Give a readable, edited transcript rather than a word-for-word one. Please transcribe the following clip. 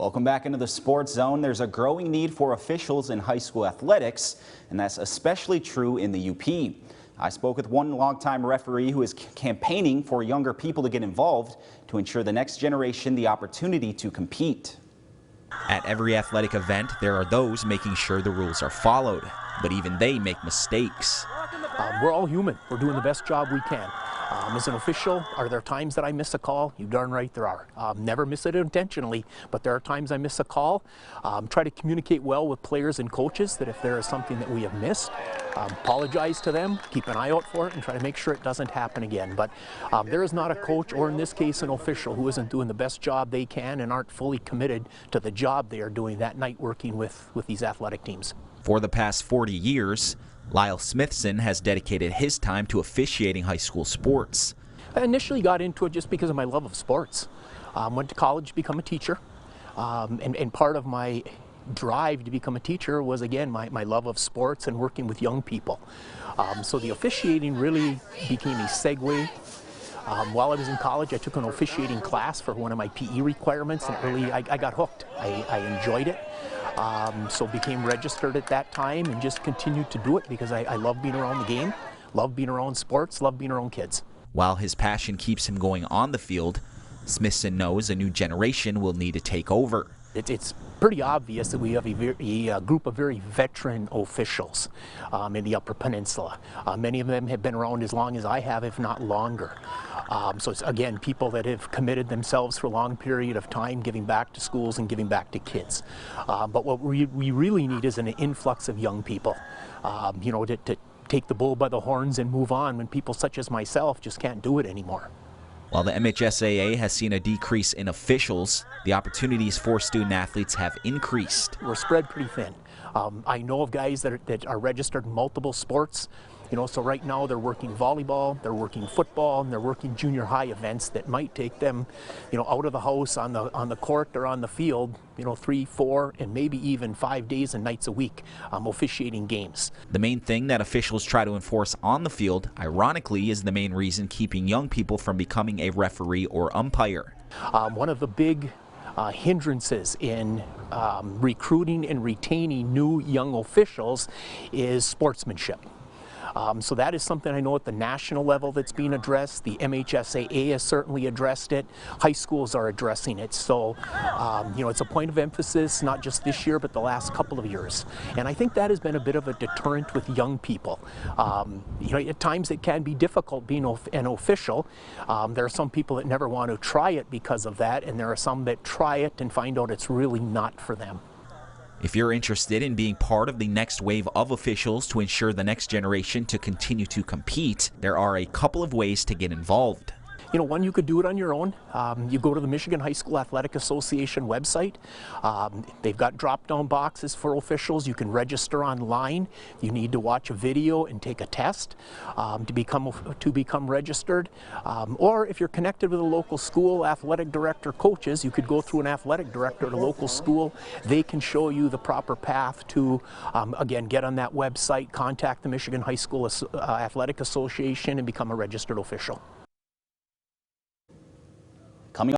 Welcome back into the Sports Zone. There's a growing need for officials in high school athletics, and that's especially true in the UP. I spoke with one longtime referee who is campaigning for younger people to get involved to ensure the next generation the opportunity to compete. At every athletic event, there are those making sure the rules are followed, but even they make mistakes. We're all human. We're doing the best job we can. As an official, are there times that I miss a call? You darn right there are. Never miss it intentionally, but there are times I miss a call. Try to communicate well with players and coaches that if there is something that we have missed, apologize to them, keep an eye out for it, and try to make sure it doesn't happen again. But there is not a coach, or in this case an official, who isn't doing the best job they can and aren't fully committed to the job they are doing that night working with these athletic teams. For the past 40 years, Lyle Smithson has dedicated his time to officiating high school sports. I initially got into it just because of my love of sports. Went to college to become a teacher, and part of my drive to become a teacher was, again, my love of sports and working with young people. So the officiating really became a segue. While I was in college, I took an officiating class for one of my PE requirements, and early I got hooked. I enjoyed it. So became registered at that time and just continued to do it because I love being around the game, love being around sports, love being around kids. While his passion keeps him going on the field, Smithson knows a new generation will need to take over. It's pretty obvious that we have a group of very veteran officials in the Upper Peninsula. Many of them have been around as long as I have, if not longer. So it's, again, people that have committed themselves for a long period of time giving back to schools and giving back to kids. But what we really need is an influx of young people, you know, to take the bull by the horns and move on when people such as myself just can't do it anymore. While the MHSAA has seen a decrease in officials, the opportunities for student athletes have increased. We're spread pretty thin. I know of guys that are registered in multiple sports. You know, so right now they're working volleyball, they're working football, and they're working junior high events that might take them, you know, out of the house on the court or on the field, you know, 3, 4, and maybe even 5 days and nights a week officiating games. The main thing that officials try to enforce on the field, ironically, is the main reason keeping young people from becoming a referee or umpire. One of the big hindrances in recruiting and retaining new young officials is sportsmanship. So that is something I know at the national level that's being addressed. The MHSAA has certainly addressed it. High schools are addressing it. So, you know, it's a point of emphasis, not just this year, but the last couple of years. And I think that has been a bit of a deterrent with young people. You know, at times it can be difficult being an official. There are some people that never want to try it because of that, and there are some that try it and find out it's really not for them. If you're interested in being part of the next wave of officials to ensure the next generation to continue to compete, there are a couple of ways to get involved. You know, one, you could do it on your own. You go to the Michigan High School Athletic Association website. They've got drop-down boxes for officials. You can register online. You need to watch a video and take a test to become registered. Or if you're connected with a local school, athletic director, coaches, you could go through an athletic director at a local school. They can show you the proper path to, again, get on that website, contact the Michigan High School Athletic Association, and become a registered official.